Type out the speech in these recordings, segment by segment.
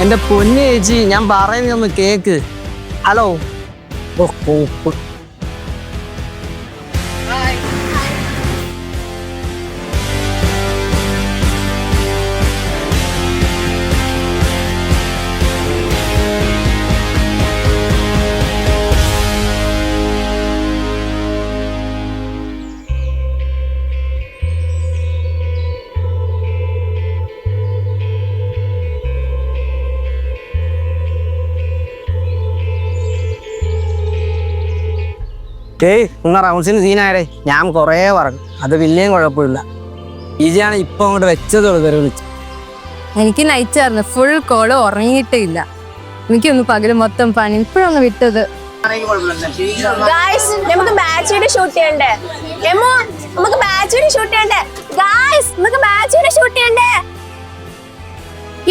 എന്റെ പൊന്നു ചേച്ചി, ഞാൻ പറയുന്നൊന്ന് കേക്ക്. ഹലോ. ഓ കോപ്പ്. ഏയ് നിങ്ങൾ റൗണ്ട്സിന് സീനായേ, ഞാൻ കുറേ പറഞ്ഞു. അത് വലിയ കുഴപ്പമില്ല. ഈജിയാണ് ഇപ്പൊ അങ്ങോട്ട് വെച്ചത് വിളിച്ചു. എനിക്ക് നൈറ്റ് ആയിരുന്നു, ഫുൾ കോള് ഉറങ്ങിയിട്ടേ ഇല്ല. എനിക്കൊന്ന് പകല് മൊത്തം പണി, ഇപ്പോഴൊന്ന് വിട്ടത്. നമുക്ക് ബാച്ച് വീഡിയോ ഷൂട്ട് ചെയ്യണ്ടേ? നമുക്ക് ബാച്ച് വീഡിയോ ഷൂട്ട് ചെയ്യണ്ടേ? നമുക്ക് ബാച്ച് വീഡിയോ ഷൂട്ട് ചെയ്യണ്ടേ?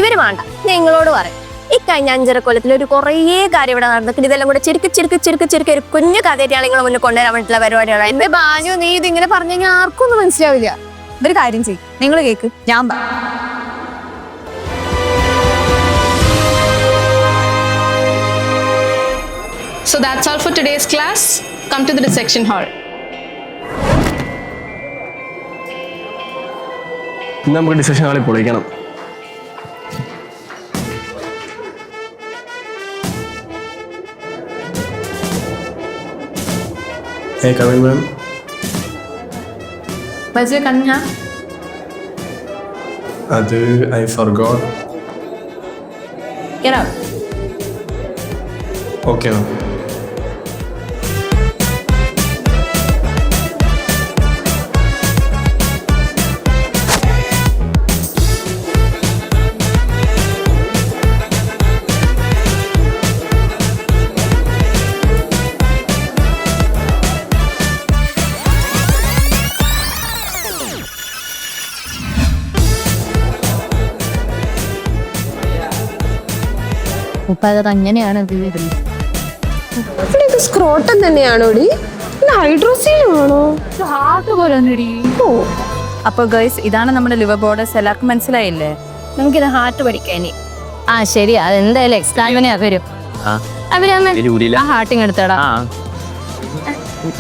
ഇവര് വേണ്ട, നിങ്ങളോട് പറയും. ഈ കഴിഞ്ഞ 5.5 കൊല്ലത്തിൽ ഒരു കുറേ കാര്യം ഇവിടെ നടന്നിട്ട് ഇതെല്ലാം കൂടെ ചെറുക്ക് ഒരു കുഞ്ഞു കഥയായിട്ട് നിങ്ങളെ മുന്നിൽ കൊണ്ടുവരാൻ വേണ്ടിയിട്ടുള്ള പരിപാടിയാണ്. എന്റെ ബാനു, നീ ഇതിങ്ങനെ പറഞ്ഞു കഴിഞ്ഞാൽ ആർക്കും ഒന്നും മനസ്സിലാവില്ല. ഒരു കാര്യം ചെയ്യും, നിങ്ങൾ കേക്ക്, ഞാൻ So that's all for today's class. Come to the dissection hall. നമുക്ക് ഡിസ്കഷൻ ഹാളിൽ പൊളിക്കണം. Hey, coming, ma'am. Where's your Kanya? I forgot. Get out. Okay, ma'am. അങ്ങനെയാണ് സ്ക്രോട്ടം തന്നെയാണോടി? ഹൈഡ്രോസീലാണോ? ഹാർട്ട് പോലെ. അപ്പൊ ഗൈസ്, ഇതാണ് നമ്മുടെ ലിവർ ബോർഡേഴ്സ്. എല്ലാവർക്കും മനസ്സിലായില്ലേ? നമുക്കിത് ഹാർട്ട് പഠിക്കാനി. ആ ശരി, അതെന്തായാലും എക്സ്ട്രാ വരും. അവര് ആ ഹാർട്ടിങ് എടുത്തടാ.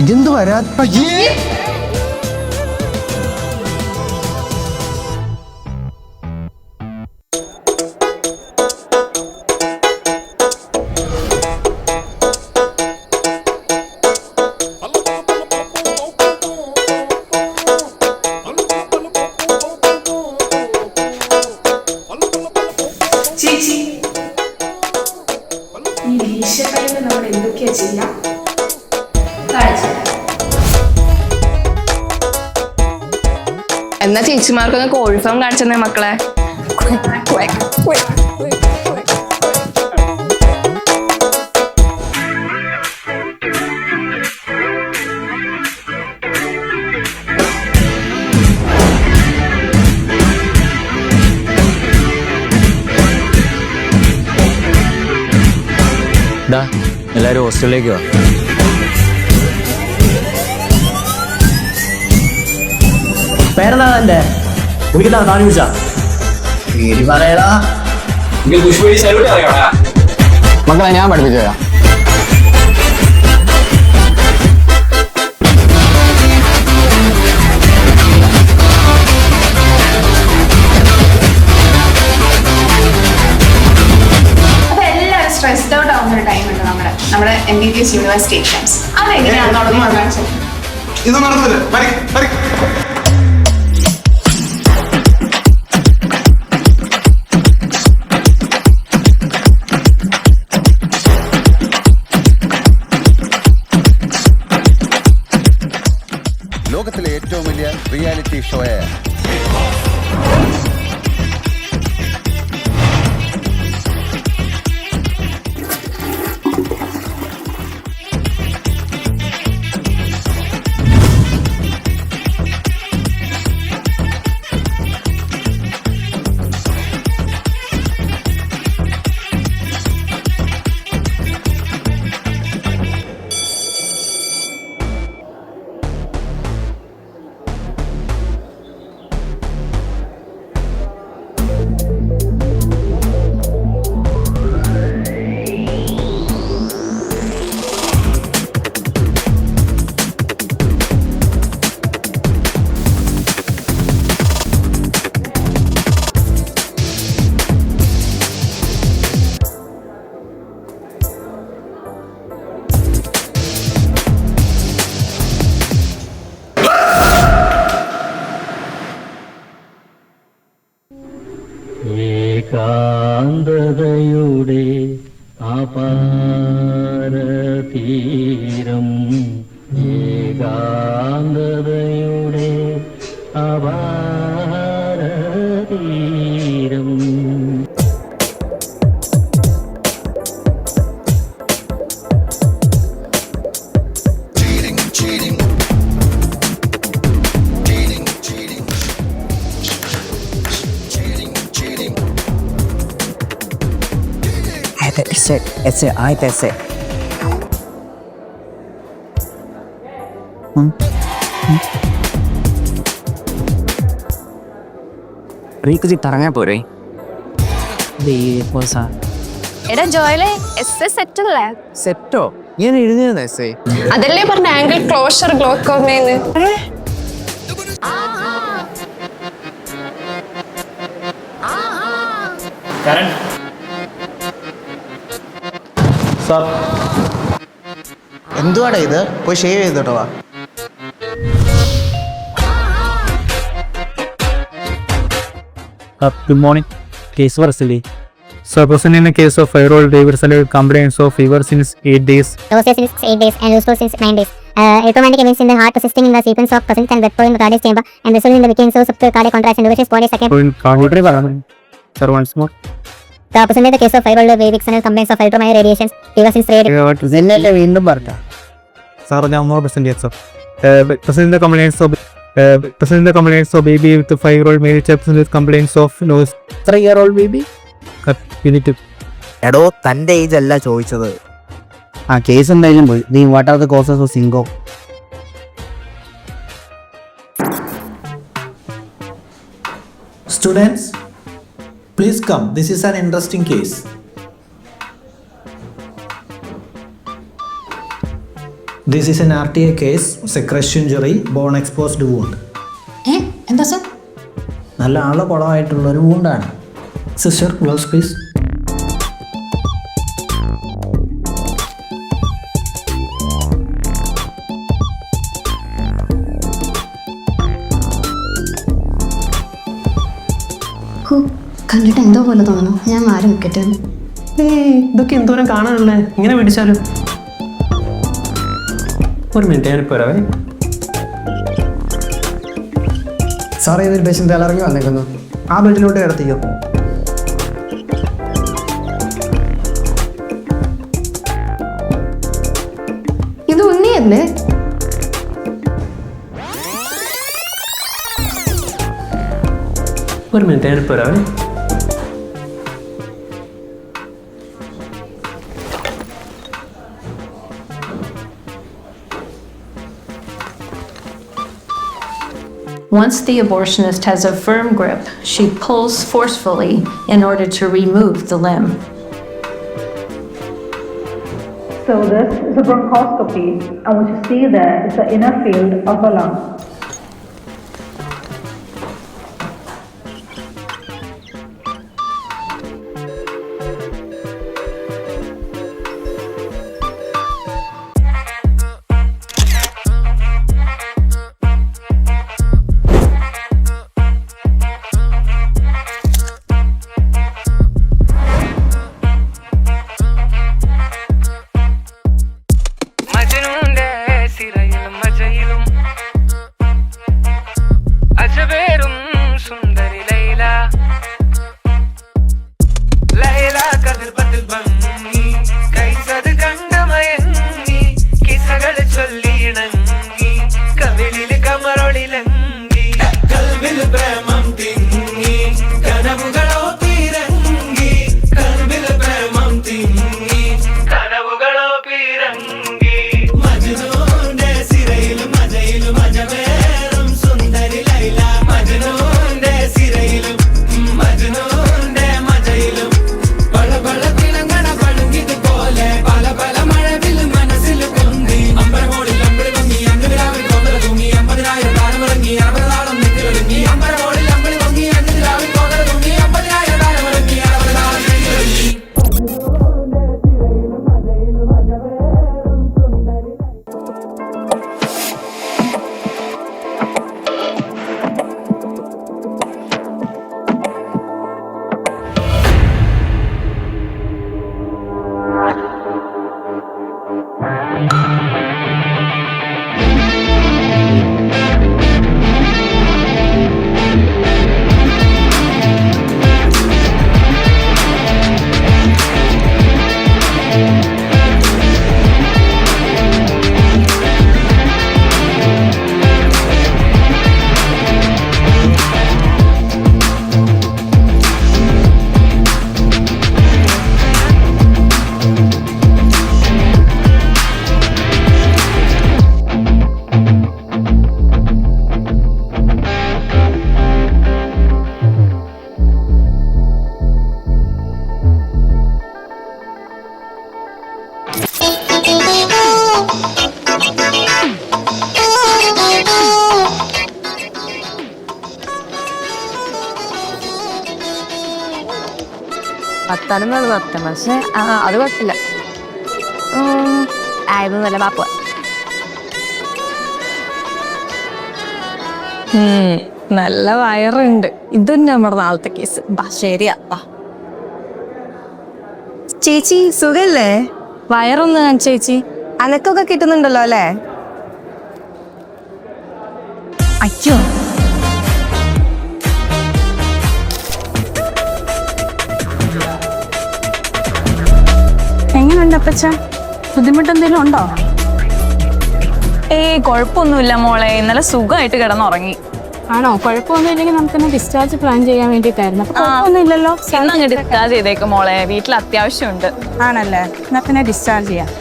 ഇതെന്ത് വരാത്ത എന്നാ ചേച്ചിമാർക്കൊന്ന് കോഴി ഫാം കാണിച്ചെന്നേ മക്കളെ. എല്ലാരും ഹോസ്റ്റലിലേക്ക് വാ. പേരെന്താ എന്റെ? എനിക്കെന്താ കാണി വിളിച്ചാ പേര് പറയടാ. മക്കളെ ഞാൻ പഠിപ്പിച്ചു തരാം. സ്ട്രെസ്ഡ് ഔട്ട് ആവുന്ന ഒരു ടൈം ഉണ്ട് നമ്മുടെ MBBS യൂണിവേഴ്സിറ്റി എക്സാംസ്. അതെങ്ങനെയാണ് നടന്നു? ഇത് നടന്നില്ല. ലോകത്തിലെ ഏറ്റവും വലിയ റിയാലിറ്റി ഷോയായ ഏകാന്തതയുടെ അപാരതീരം ഏകാന്തതയുടെ അപാരതീരം റീക്കുജി തറങ്ങാ പോരെ? എടാ ജോയലെ എസ് സെറ്റ് അല്ലേ? സെറ്റോ? ഞാൻ എഴുതിയത് എസ് അതല്ലേ പറഞ്ഞ ആംഗിൾ ക്ലോഷർ ഗ്ലോക്കോമേന്ന്. എന്തുവാടാ ഇത്? പോയി ഷേവ് ചെയ്തോട്ടോ. വാ. Good morning. Case for Silly. So, a person in a case of 5-year-old David Saleh complaints of fever since 8 days. Rosacea since 8 days and Lusco since 9 days. Electromagnetic events in the heart persisting in the sequence of presence and blood flow in the cardiac chamber and resulting in the weakening of cardiac contraction duration body second. Sir, once more. The person in the case of 5-year-old baby external complaints of ultramagnetic radiations, fever since 3 days. ഇതന്നെയല്ലേ വീണ്ടും പറഞ്ഞ? Sir, now more percent yes, sir. Person in the complaints of baby with 5-year-old male person with complaints of nose. 3-year-old baby? You need to. എടോ തൻ്റെ age അല്ല ചോദിച്ചത്. ആ case എന്തായാലും പോയി. നീ what are the causes of സിങ്കോ? Students, please come. This is an interesting case. This is an RTA case, secretion injury, bone exposed wound. എന്താ സർ? നല്ല ആളെ കുളമായിട്ടുള്ള ഒരു wound-ആണ്. Sister, gloves please. കണ്ടിട്ട് എന്തോ പോലെ തോന്നുന്നു. ഞാൻ മാറി നിൽക്കട്ടെ. ഇതൊക്കെ എന്തോരം കാണാനുള്ളേ? ഇങ്ങനെ പിടിച്ചാലും. ഒരു മിനിറ്റ് ഞാനിപ്പോ വരാവേ. സാറേ ഇതൊരു പേഷ്യൻ്റ് ഇറങ്ങി വന്നേക്കുന്നു. ആ ബെഡിലോട്ട് കിടത്തിക്കോ. ഇത് ഉണ്ണിയല്ലേ? ഒരു മിനിറ്റ് ഞാനിപ്പോ വരാവേ. Once the abortionist has a firm grip, she pulls forcefully in order to remove the limb. So this is a bronchoscopy, and what you see there is the inner field of a lung. 10 നിർത്തം, പക്ഷെ അത് കുഴപ്പമില്ല. ആയിരുന്നല്ല പാപ്പ. നല്ല വയറുണ്ട്. ഇതന്നെ നമ്മുടെ നാളത്തെ case. ശരിയാ. ചേച്ചി സുഖല്ലേ? വയറൊന്ന് കാണിച്ചു ചേച്ചി. അനക്കൊക്കെ കിട്ടുന്നുണ്ടല്ലോ അല്ലേ? അയ്യോ, എങ്ങനെയുണ്ട് അപ്പച്ച? ബുദ്ധിമുട്ടെന്തെങ്കിലും ഉണ്ടോ? കുഴപ്പമൊന്നുമില്ല മോളെ, ഇന്നലെ സുഖമായിട്ട് കിടന്നുറങ്ങി. ആണോ? കുഴപ്പമൊന്നുമില്ലെങ്കിൽ നമുക്കെന്നെ ഡിസ്ചാർജ് പ്ലാൻ ചെയ്യാൻ വേണ്ടിയിട്ടായിരുന്നു. കുഴപ്പമൊന്നുമില്ലല്ലോ. ഇന്നങ്ങ് ഡിസ്ചാർജ് ചെയ്തേക്ക് മോളെ, വീട്ടിൽ അത്യാവശ്യമുണ്ട്. ആണല്ലേ? എന്നാ പിന്നെ ഡിസ്ചാർജ് ചെയ്യാം.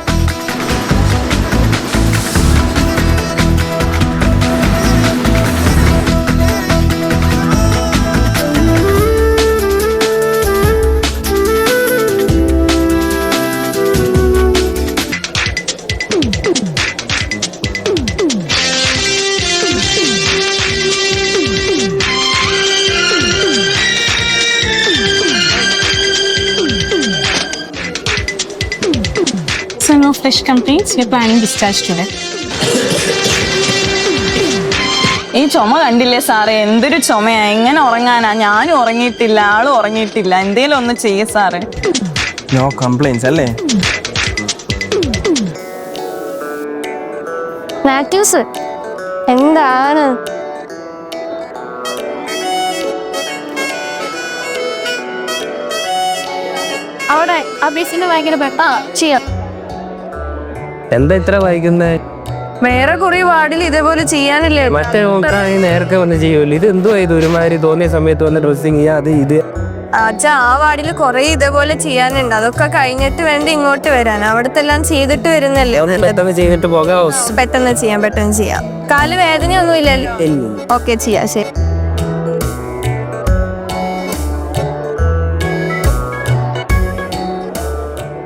So no fresh complaints. We're planning discharge today. ഈ ചുമ കണ്ടില്ലേ സാറേ? എന്തൊരു ചുമയാ! എങ്ങനെ ഉറങ്ങാനാ? ഞാനും ഉറങ്ങിയിട്ടില്ല, ആളും ഉറങ്ങിയിട്ടില്ല. എന്തേലും ഒന്ന് ചെയ്യ സാറേ. നോ കംപ്ലൈൻസ് അല്ലേ? മാത്യൂസ് എന്താണ്? അവിടെ ആ ബേസിന് ഭയങ്കര ചെയ്യാം. എന്താ ഇത്ര വൈകുന്നേ? വേറെ കുറെ വാർഡിൽ ഇതേപോലെ ചെയ്യാനില്ലേ? മറ്റേ നേരത്തെ വന്ന് ചെയ്യുമല്ലോ. ഇത് എന്തോ ഇത് ഒരുമാതിരി തോന്നിയ സമയത്ത് വന്ന് ഡ്രസ്സിങ് ചെയ്യാ. അത് ഇത് അച്ഛാ, ആ വാർഡിൽ കുറെ ഇതേപോലെ ചെയ്യാനുണ്ട്. അതൊക്കെ കഴിഞ്ഞിട്ട് വേണ്ട ഇങ്ങോട്ട് വരാൻ. അവിടത്തെ എല്ലാം ചെയ്തിട്ട് വരുന്നല്ലേ. പെട്ടെന്ന് ചെയ്തിട്ട് പോകാം. പെട്ടെന്ന് ചെയ്യാം. കാല് വേദനയൊന്നും ഇല്ലല്ലോ? ഓക്കെ, ചെയ്യാം. ശരി.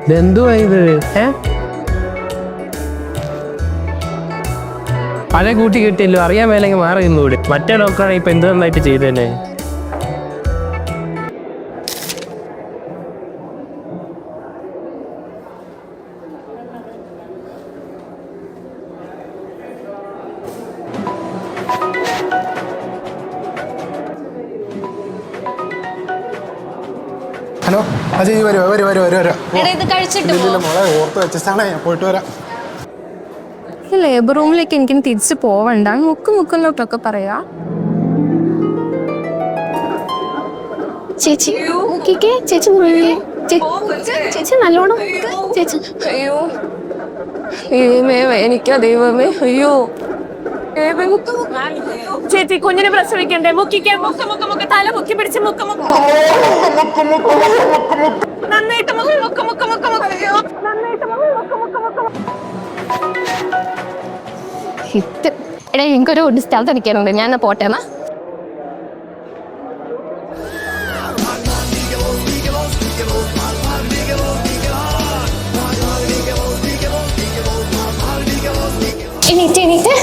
ഇതെന്തുവാ ഇത്? പഴയ കൂട്ടി കിട്ടിയല്ലോ. അറിയാൻ മേലെങ്കിൽ മാറി നിന്നൂടെ? മറ്റേ ഡോക്ടറാണ് ഇപ്പൊ എന്ത് നന്നായിട്ട് ചെയ്തതന്നെ. ഹലോ അജയ്, വരൂ. ഇത് കഴിച്ചിട്ട് മോളെ ഓർത്ത് വെച്ചാണ്, ഞാൻ പോയിട്ട് വരാം. ലേബർ റൂമിലേക്ക് എനിക്ക് തിരിച്ചു പോവണ്ട. മുക്കിലോട്ടൊക്കെ പറയാ. ചേച്ചി നോക്കിക്കേ, ചേച്ചി ചേച്ചി നല്ലോണം ചേച്ചി. അയ്യോ ദൈവമേ, എനിക്കാ ദൈവമേ. അയ്യോ ചേച്ചി, കുഞ്ഞിനെ പ്രസവിക്കണ്ടേ? മുക്കിക്കേ, മുക്ക് തല മുക്കി പിടിച്ച് മുക്ക് നന്നായിട്ട് എടാ, എനിക്കൊരു സ്ഥലത്ത് നിൽക്കാനുണ്ട്. ഞാൻ പോട്ടേന്നാ. എണീറ്റ്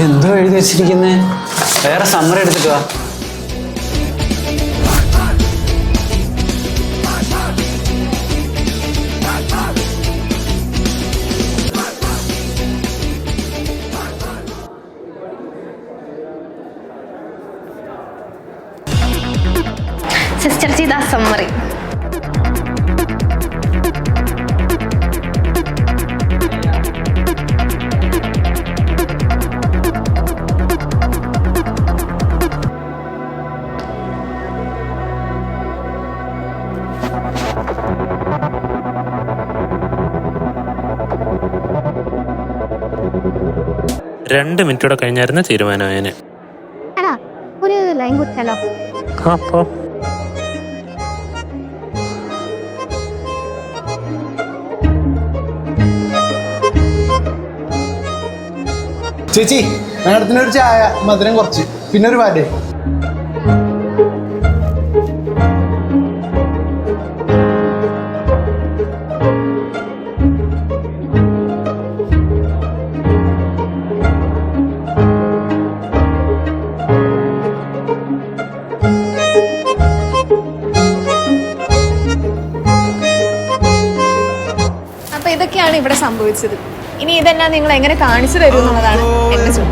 എന്തോ എഴുതി വെച്ചിരിക്കുന്നേ? വേറെ സമ്മറി എടുത്തിട്ട് വാ. സിസ്റ്റർ ചെയ്ത സമ്മറി. രണ്ട് മിനിറ്റോടെ കഴിഞ്ഞായിരുന്നു തീരുമാനമായനെ. ഒരു ലൈൻ കുത്തല്ലോ. ചേച്ചി മാഡത്തിനൊരു ചായ, മധുരം കുറച്ച്, പിന്നെ ഒരു പാറ്റേ. അപ്പൊ ഇതൊക്കെയാണ് ഇവിടെ സംഭവിച്ചത്. ഇനി ഇതെല്ലാം നിങ്ങൾ എങ്ങനെ കാണിച്ചു തരും എന്നുള്ളതാണ് എന്റെ ചോദ്യം.